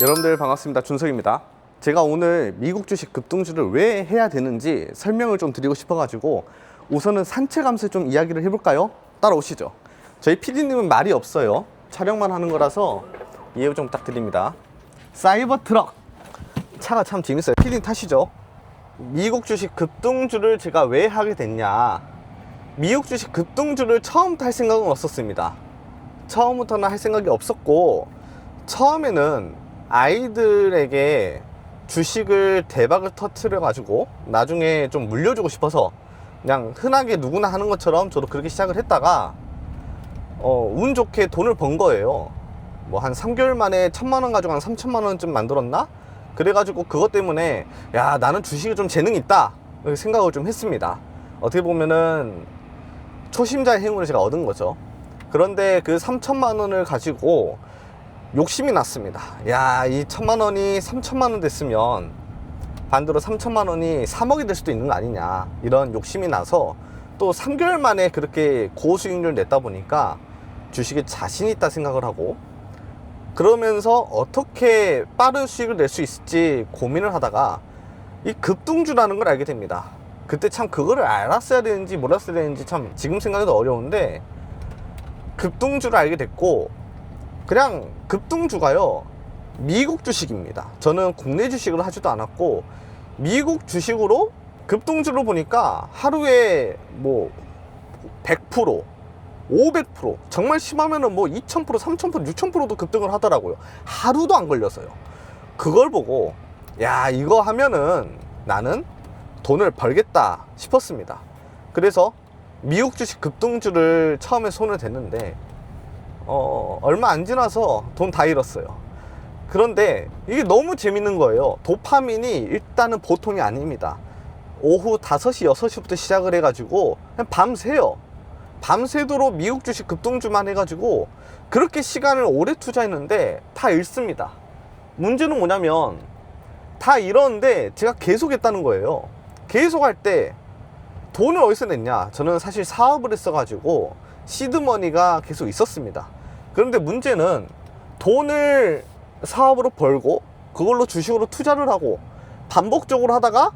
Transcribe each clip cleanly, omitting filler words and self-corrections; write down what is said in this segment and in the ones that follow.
여러분들 반갑습니다. 준석입니다. 제가 오늘 미국 주식 급등주를 왜 해야 되는지 설명을 좀 드리고 싶어가지고 우선은 산책하면서 좀 이야기를 해볼까요? 따라오시죠. 저희 PD님은 말이 없어요. 촬영만 하는 거라서 이해 좀 부탁드립니다. 사이버 트럭 차가 참 재밌어요. PD님 타시죠. 미국 주식 급등주를 제가 왜 하게 됐냐, 미국 주식 급등주를 처음부터 할 생각은 없었습니다. 처음부터는 할 생각이 없었고, 처음에는 아이들에게 주식을 대박을 터트려 가지고 나중에 좀 물려주고 싶어서 그냥 흔하게 누구나 하는 것처럼 저도 그렇게 시작을 했다가 운 좋게 돈을 번 거예요. 뭐 한 3개월 만에 1,000만 원 가지고 한 3,000만 원쯤 만들었나? 그래가지고 그것 때문에 야, 나는 주식에 좀 재능이 있다 이렇게 생각을 좀 했습니다. 어떻게 보면은 초심자의 행운을 제가 얻은 거죠. 그런데 그 3,000만 원을 가지고 욕심이 났습니다. 야, 이 1,000만 원이 3,000만 원 됐으면 반대로 3,000만 원이 3억이 될 수도 있는 거 아니냐, 이런 욕심이 나서 또 3개월 만에 그렇게 고수익률을 냈다 보니까 주식에 자신 있다 생각을 하고, 그러면서 어떻게 빠른 수익을 낼 수 있을지 고민을 하다가 이 급등주라는 걸 알게 됩니다. 그때 참 그거를 알았어야 되는지 몰랐어야 되는지 참 지금 생각해도 어려운데, 급등주를 알게 됐고, 그냥 급등주가요, 미국 주식입니다. 저는 국내 주식을 하지도 않았고 미국 주식으로 급등주를 보니까 하루에 뭐 100%, 500%, 정말 심하면은 뭐 2000%, 3000%, 6000%도 급등을 하더라고요. 하루도 안 걸려서요. 그걸 보고 야, 이거 하면은 나는 돈을 벌겠다 싶었습니다. 그래서 미국 주식 급등주를 처음에 손을 댔는데 얼마 안 지나서 돈 다 잃었어요. 그런데 이게 너무 재밌는 거예요. 도파민이 일단은 보통이 아닙니다. 오후 5시, 6시부터 시작을 해가지고 그냥 밤새요. 밤새도록 미국 주식 급등주만 해가지고 그렇게 시간을 오래 투자했는데 다 잃습니다. 문제는 뭐냐면 다 잃었는데 제가 계속 했다는 거예요. 계속 할 때 돈을 어디서 냈냐, 저는 사실 사업을 했어가지고 시드머니가 계속 있었습니다. 그런데 문제는 돈을 사업으로 벌고 그걸로 주식으로 투자를 하고 반복적으로 하다가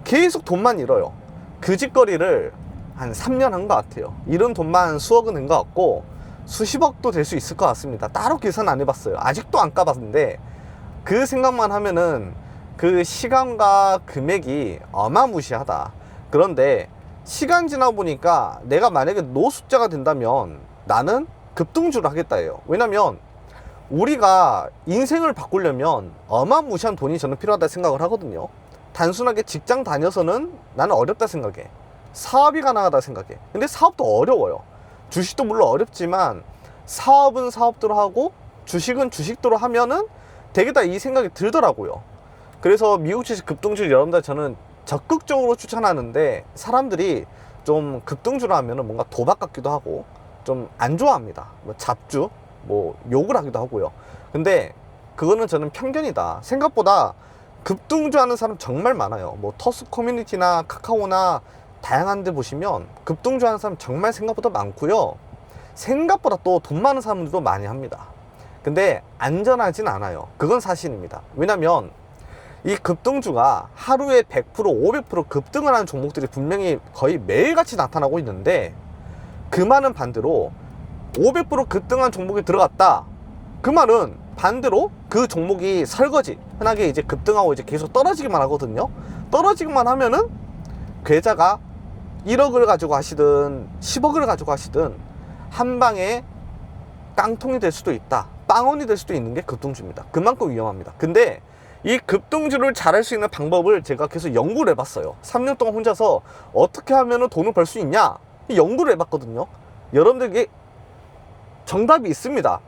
계속 돈만 잃어요. 그 짓거리를 한 3년 한 것 같아요. 잃은 돈만 수억은 된 것 같고 수십억도 될 수 있을 것 같습니다. 따로 계산 안 해봤어요. 아직도 안 까봤는데 그 생각만 하면은 그 시간과 금액이 어마무시하다. 그런데 시간 지나 보니까 내가 만약에 노숙자가 된다면 나는 급등주를 하겠다예요. 왜냐면 우리가 인생을 바꾸려면 어마무시한 돈이 저는 필요하다 생각을 하거든요. 단순하게 직장 다녀서는 나는 어렵다 생각해. 사업이 가능하다 생각해. 근데 사업도 어려워요. 주식도 물론 어렵지만 사업은 사업대로 하고 주식은 주식대로 하면은 되겠다, 이 생각이 들더라고요. 그래서 미국 주식 급등주를 여러분들 저는 적극적으로 추천하는데, 사람들이 좀 급등주를 하면은 뭔가 도박 같기도 하고 좀 안 좋아합니다. 뭐 잡주, 뭐 욕을 하기도 하고요. 근데 그거는 저는 편견이다. 생각보다 급등주 하는 사람 정말 많아요. 뭐 터스 커뮤니티나 카카오나 다양한 데 보시면 급등주 하는 사람 정말 생각보다 많고요. 생각보다 또 돈 많은 사람들도 많이 합니다. 근데 안전하진 않아요. 그건 사실입니다. 왜냐면 이 급등주가 하루에 100%, 500% 급등을 하는 종목들이 분명히 거의 매일같이 나타나고 있는데, 그 말은 반대로 500% 급등한 종목이 들어갔다, 그 말은 반대로 그 종목이 설거지, 흔하게 이제 급등하고 이제 계속 떨어지기만 하거든요. 떨어지기만 하면은 계좌가 1억을 가지고 하시든 10억을 가지고 하시든 한 방에 깡통이 될 수도 있다, 빵원이 될 수도 있는 게 급등주입니다. 그만큼 위험합니다. 근데 이 급등주를 잘할 수 있는 방법을 제가 계속 연구를 해봤어요. 3년 동안 혼자서 어떻게 하면 돈을 벌 수 있냐, 연구를 해봤거든요. 여러분들에게 정답이 있습니다.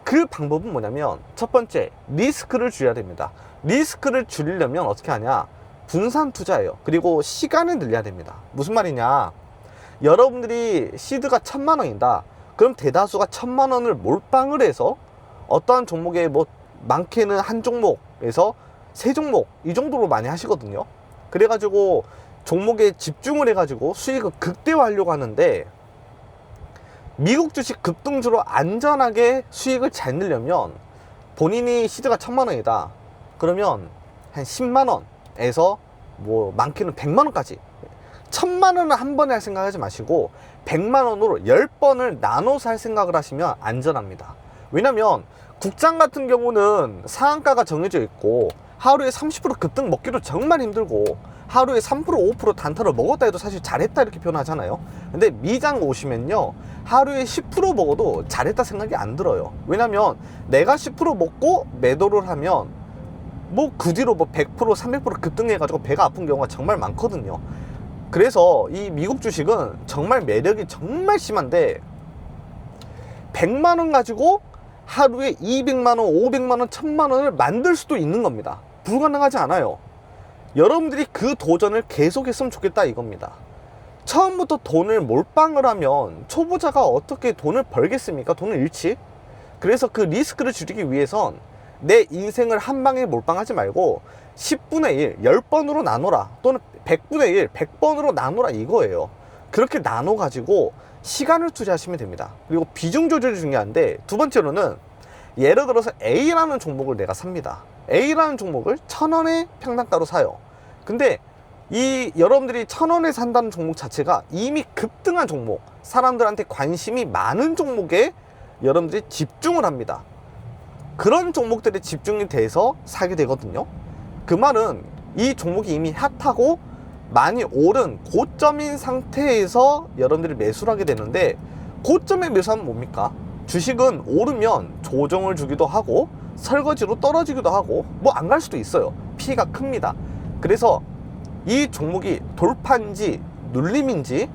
그 방법은 뭐냐면, 첫 번째, 리스크를 줄여야 됩니다. 리스크를 줄이려면 어떻게 하냐, 분산 투자예요. 그리고 시간을 늘려야 됩니다. 무슨 말이냐, 여러분들이 시드가 1,000만 원이다. 그럼 대다수가 1,000만 원을 몰빵을 해서 어떠한 종목에 뭐 많게는 한 종목에서 3종목 이 정도로 많이 하시거든요. 그래가지고 종목에 집중을 해가지고 수익을 극대화하려고 하는데, 미국 주식 급등주로 안전하게 수익을 잘 내려면 본인이 시드가 1000만 원이다 그러면 한 10만 원에서 뭐 많게는 100만 원까지 1000만 원을 한 번에 할 생각하지 마시고 100만 원으로 10번을 나눠서 할 생각을 하시면 안전합니다. 왜냐면 국장 같은 경우는 상한가가 정해져 있고 하루에 30% 급등 먹기도 정말 힘들고 하루에 3% 5% 단타를 먹었다 해도 사실 잘했다 이렇게 표현하잖아요. 근데 미장 오시면요 하루에 10% 먹어도 잘했다 생각이 안 들어요. 왜냐면 내가 10% 먹고 매도를 하면 뭐 그 뒤로 뭐 100% 300% 급등해 가지고 배가 아픈 경우가 정말 많거든요. 그래서 이 미국 주식은 정말 매력이 정말 심한데 100만 원 가지고 하루에 200만 원, 500만 원, 1000만 원을 만들 수도 있는 겁니다. 불가능하지 않아요. 여러분들이 그 도전을 계속했으면 좋겠다 이겁니다. 처음부터 돈을 몰빵을 하면 초보자가 어떻게 돈을 벌겠습니까? 돈을 잃지? 그래서 그 리스크를 줄이기 위해선 내 인생을 한 방에 몰빵하지 말고 10분의 1, 10번으로 나눠라. 또는 100분의 1, 100번으로 나눠라 이거예요. 그렇게 나눠 가지고 시간을 투자하시면 됩니다. 그리고 비중 조절이 중요한데 두 번째로는 예를 들어서 A라는 종목을 내가 삽니다. A라는 종목을 1000원에 평단가로 사요. 근데 이 여러분들이 1000원에 산다는 종목 자체가 이미 급등한 종목, 사람들한테 관심이 많은 종목에 여러분들이 집중을 합니다. 그런 종목들에 집중이 돼서 사게 되거든요. 그 말은 이 종목이 이미 핫하고 많이 오른 고점인 상태에서 여러분들이 매수를 하게 되는데, 고점에 매수하면 뭡니까? 주식은 오르면 조정을 주기도 하고 설거지로 떨어지기도 하고 뭐 안 갈 수도 있어요. 피해가 큽니다. 그래서 이 종목이 돌파인지 눌림인지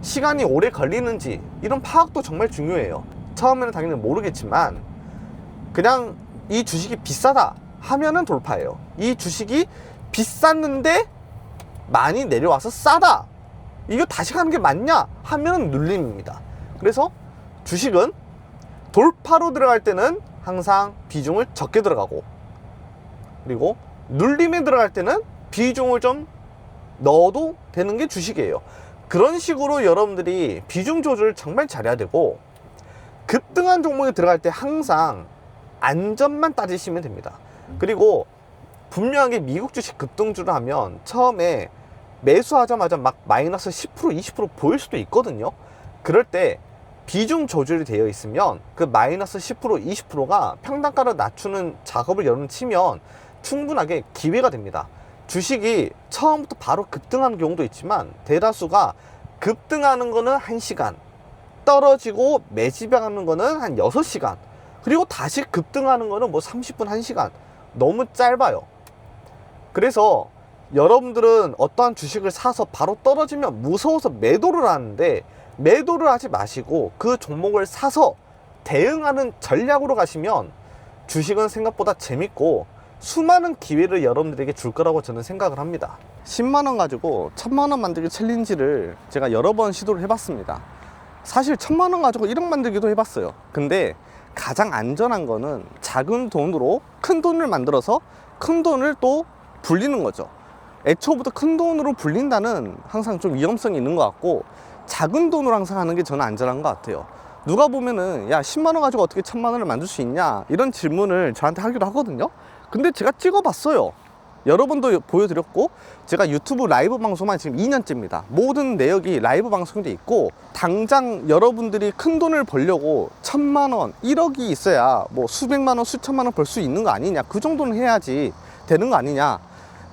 시간이 오래 걸리는지 이런 파악도 정말 중요해요. 처음에는 당연히 모르겠지만 그냥 이 주식이 비싸다 하면은 돌파예요. 이 주식이 비쌌는데 많이 내려와서 싸다, 이거 다시 가는 게 맞냐 하면은 눌림입니다. 그래서 주식은 돌파로 들어갈 때는 항상 비중을 적게 들어가고, 그리고 눌림에 들어갈 때는 비중을 좀 넣어도 되는 게 주식이에요. 그런 식으로 여러분들이 비중 조절을 정말 잘해야 되고, 급등한 종목에 들어갈 때 항상 안전만 따지시면 됩니다. 그리고 분명하게 미국 주식 급등주를 하면 처음에 매수하자마자 막 마이너스 10% 20% 보일 수도 있거든요. 그럴 때 비중 조절이 되어 있으면 그 마이너스 10% 20%가 평단가를 낮추는 작업을 여러분 치면 충분하게 기회가 됩니다. 주식이 처음부터 바로 급등하는 경우도 있지만 대다수가 급등하는 거는 1시간, 떨어지고 매집하는 거는 한 6시간, 그리고 다시 급등하는 거는 뭐 30분 1시간, 너무 짧아요. 그래서 여러분들은 어떠한 주식을 사서 바로 떨어지면 무서워서 매도를 하는데, 매도를 하지 마시고 그 종목을 사서 대응하는 전략으로 가시면 주식은 생각보다 재밌고 수많은 기회를 여러분들에게 줄 거라고 저는 생각을 합니다. 10만원 가지고 1000만원 만들기 챌린지를 제가 여러 번 시도를 해봤습니다. 사실 1000만원 가지고 1억 만들기도 해봤어요. 근데 가장 안전한 거는 작은 돈으로 큰 돈을 만들어서 큰 돈을 또 불리는 거죠. 애초부터 큰 돈으로 불린다는 항상 좀 위험성이 있는 것 같고, 작은 돈으로 항상 하는 게 저는 안전한 것 같아요. 누가 보면은 야 10만원 가지고 어떻게 1000만원을 만들 수 있냐 이런 질문을 저한테 하기도 하거든요. 근데 제가 찍어봤어요. 여러 번도 보여드렸고, 제가 유튜브 라이브 방송만 지금 2년째입니다. 모든 내역이 라이브 방송이 돼 있고, 당장 여러분들이 큰 돈을 벌려고 1000만원 1억이 있어야 뭐 수백만원 수천만원 벌 수 있는 거 아니냐, 그 정도는 해야지 되는 거 아니냐,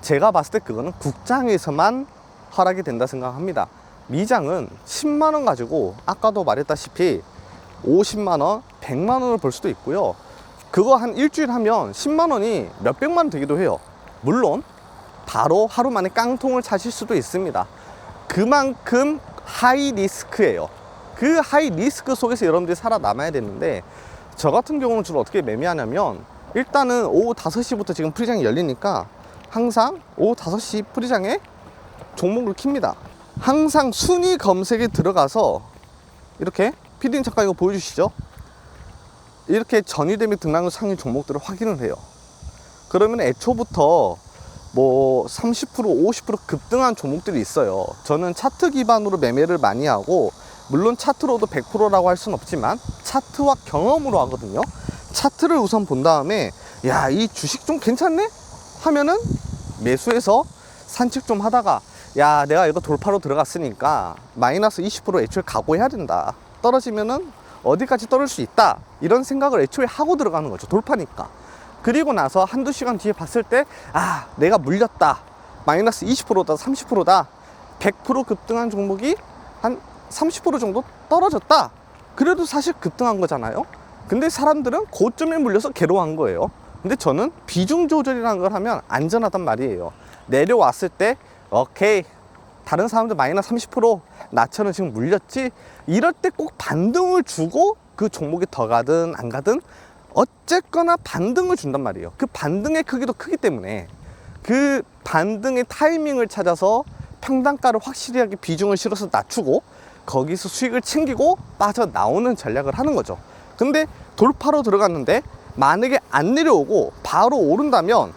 제가 봤을 때 그거는 국장에서만 허락이 된다 생각합니다. 미장은 10만원 가지고 아까도 말했다시피 50만원 100만원을 벌 수도 있고요. 그거 한 일주일 하면 10만원이 몇백만원 되기도 해요. 물론 바로 하루 만에 깡통을 차실 수도 있습니다. 그만큼 하이 리스크예요. 그 하이 리스크 속에서 여러분들이 살아남아야 되는데, 저 같은 경우는 주로 어떻게 매매하냐면, 일단은 오후 5시부터 지금 프리장이 열리니까 항상 오후 5시 프리장에 종목을 킵니다. 항상 순위 검색에 들어가서 이렇게, 피디님 잠깐 이거 보여주시죠. 이렇게 전일 대비 등락률 상위 종목들을 확인을 해요. 그러면 애초부터 뭐 30% 50% 급등한 종목들이 있어요. 저는 차트 기반으로 매매를 많이 하고, 물론 차트로도 100%라고 할 수는 없지만 차트와 경험으로 하거든요. 차트를 우선 본 다음에 야, 이 주식 좀 괜찮네? 하면은 매수해서 산책 좀 하다가 야, 내가 이거 돌파로 들어갔으니까 마이너스 20% 애초에 각오해야 된다. 떨어지면은 어디까지 떨어질 수 있다. 이런 생각을 애초에 하고 들어가는 거죠. 돌파니까. 그리고 나서 한두 시간 뒤에 봤을 때 아, 내가 물렸다. 마이너스 20%다, 30%다. 100% 급등한 종목이 한 30% 정도 떨어졌다. 그래도 사실 급등한 거잖아요. 근데 사람들은 고점에 물려서 괴로워한 거예요. 근데 저는 비중 조절이라는 걸 하면 안전하단 말이에요. 내려왔을 때 오케이, 다른 사람들 마이너스 30%, 나처럼 지금 물렸지. 이럴 때 꼭 반등을 주고 그 종목이 더 가든 안 가든 어쨌거나 반등을 준단 말이에요. 그 반등의 크기도 크기 때문에 그 반등의 타이밍을 찾아서 평단가를 확실하게 비중을 실어서 낮추고 거기서 수익을 챙기고 빠져나오는 전략을 하는 거죠. 근데 돌파로 들어갔는데 만약에 안 내려오고 바로 오른다면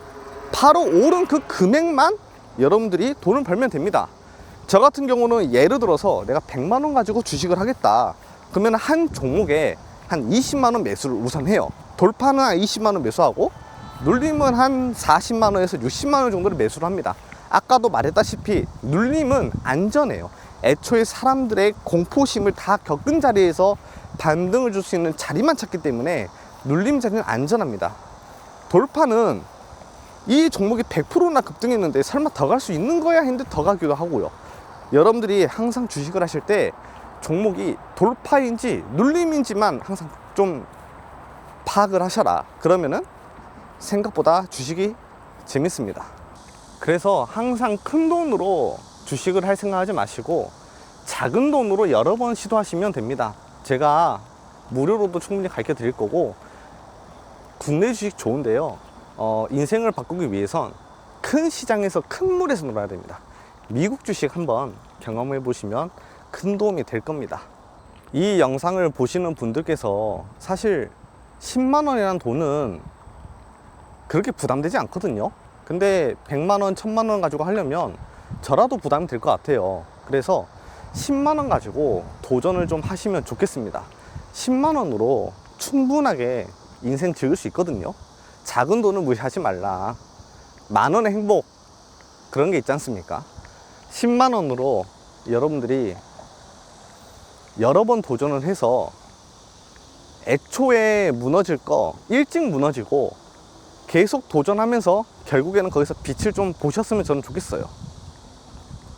바로 오른 그 금액만 여러분들이 돈을 벌면 됩니다. 저 같은 경우는 예를 들어서 내가 100만 원 가지고 주식을 하겠다. 그러면 한 종목에 한 20만 원 매수를 우선 해요. 돌파는 한 20만 원 매수하고 눌림은 한 40만 원에서 60만 원 정도를 매수를 합니다. 아까도 말했다시피 눌림은 안전해요. 애초에 사람들의 공포심을 다 겪은 자리에서 반등을 줄 수 있는 자리만 찾기 때문에 눌림 자리는 안전합니다. 돌파는 이 종목이 100%나 급등했는데 설마 더 갈 수 있는 거야 했는데 더 가기도 하고요. 여러분들이 항상 주식을 하실 때 종목이 돌파인지 눌림인지만 항상 좀 파악을 하셔라. 그러면은 생각보다 주식이 재밌습니다. 그래서 항상 큰 돈으로 주식을 할 생각하지 마시고 작은 돈으로 여러 번 시도하시면 됩니다. 제가 무료로도 충분히 가르쳐 드릴 거고, 국내 주식 좋은데요, 인생을 바꾸기 위해선 큰 시장에서 큰 물에서 놀아야 됩니다. 미국 주식 한번 경험해 보시면 큰 도움이 될 겁니다. 이 영상을 보시는 분들께서 사실 10만 원이라는 돈은 그렇게 부담되지 않거든요. 근데 100만 원, 1000만 원 가지고 하려면 저라도 부담이 될 것 같아요. 그래서 10만 원 가지고 도전을 좀 하시면 좋겠습니다. 10만 원으로 충분하게 인생 즐길 수 있거든요. 작은 돈을 무시하지 말라. 만 원의 행복, 그런 게 있지 않습니까? 10만 원으로 여러분들이 여러 번 도전을 해서 애초에 무너질 거 일찍 무너지고 계속 도전하면서 결국에는 거기서 빛을 좀 보셨으면 저는 좋겠어요.